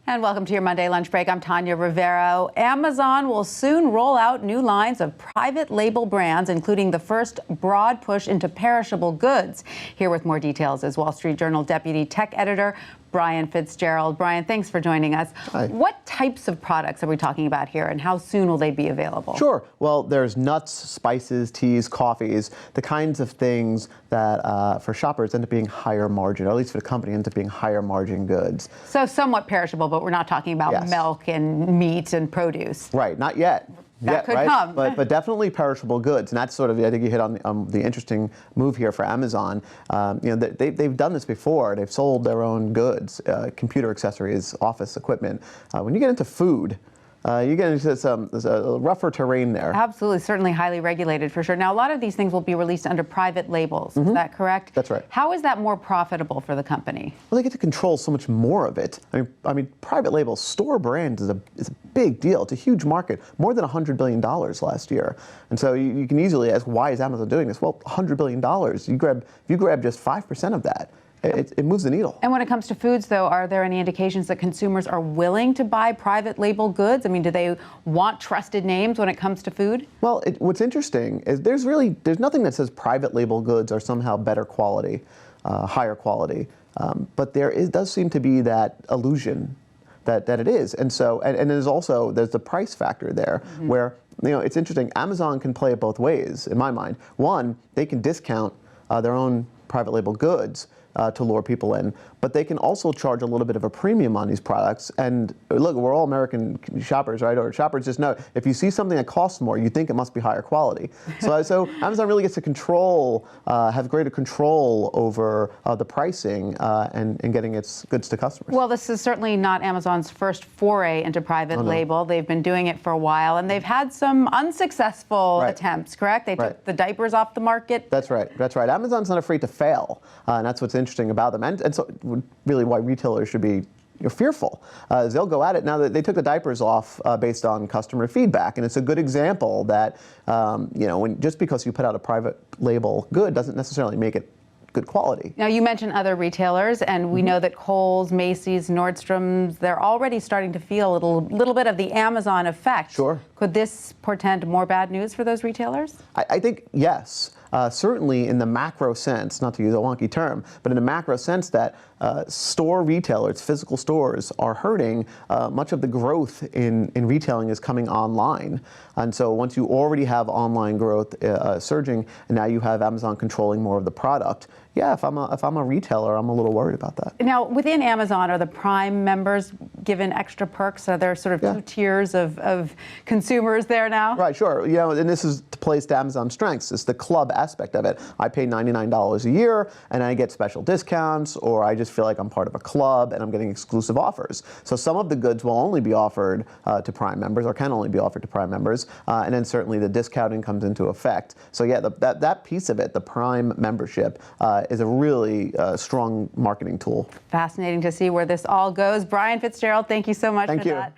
And welcome to your Monday lunch break. I'm Tanya Rivero. Amazon will soon roll out new lines of private label brands, including the first broad push into perishable goods. Here with more details is Wall Street Journal Deputy Tech Editor Brian Fitzgerald. Brian, thanks for joining us. Hi. What types of products are we talking about here, and how soon will they be available? Sure. Well, there's nuts, spices, teas, coffees, the kinds of things that for shoppers end up being higher margin, or at least for the company ends up being higher margin goods. So somewhat perishable, but we're not talking about Yes. milk and meat and produce. Right, not yet. That could right? come. But definitely perishable goods, and that's sort of, I think you hit on the interesting move here for Amazon. They've done this before. They've sold their own goods, computer accessories, office equipment. When you get into food, you get into some rougher terrain there. Absolutely, certainly highly regulated for sure. Now, a lot of these things will be released under private labels. Is that correct? That's right. How is that more profitable for the company? Well, they get to control so much more of it. I mean, private label store brands is a big deal. It's a huge market, more than $100 billion last year. And so you can easily ask, why is Amazon doing this? Well, $100 billion. If you grab just 5% of that, it moves the needle. And when it comes to foods, though, are there any indications that consumers are willing to buy private label goods? I mean, do they want trusted names when it comes to food? Well, what's interesting is there's nothing that says private label goods are somehow better quality, higher quality. But does seem to be that illusion that it is. And so, and there's the price factor there, where, it's interesting. Amazon can play it both ways, in my mind. One, they can discount their own private label goods to lure people in, but they can also charge a little bit of a premium on these products. And look, we're all American shoppers, right? Or shoppers just know, if you see something that costs more, you think it must be higher quality. So Amazon really gets to have greater control over the pricing and getting its goods to customers. Well, this is certainly not Amazon's first foray into private label. They've been doing it for a while, and they've had some unsuccessful attempts, correct? They took the diapers off the market. That's right. That's right. Amazon's not afraid to fail, and that's what's interesting about them. And so really why retailers should be fearful. They'll go at it. Now that they took the diapers off based on customer feedback, and it's a good example that just because you put out a private label good doesn't necessarily make it good quality. Now, you mentioned other retailers, and we know that Kohl's, Macy's, Nordstrom's, they're already starting to feel a little bit of the Amazon effect. Sure. Could this portend more bad news for those retailers? I think yes. Certainly in the macro sense, not to use a wonky term, but in the macro sense that store retailers, physical stores, are hurting. Much of the growth in retailing is coming online. And so once you already have online growth surging, and now you have Amazon controlling more of the product, yeah, if I'm a retailer, I'm a little worried about that. Now, within Amazon, are the Prime members given extra perks? Are there sort of two tiers of consumers there now? Right, sure. And this is plays to Amazon's strengths. It's the club aspect of it. I pay $99 a year, and I get special discounts, or I just feel like I'm part of a club, and I'm getting exclusive offers. So some of the goods will only be offered to Prime members, or can only be offered to Prime members, and then certainly the discounting comes into effect. So yeah, that piece of it, the Prime membership, is a really strong marketing tool. Fascinating to see where this all goes. Brian Fitzgerald, thank you so much for that.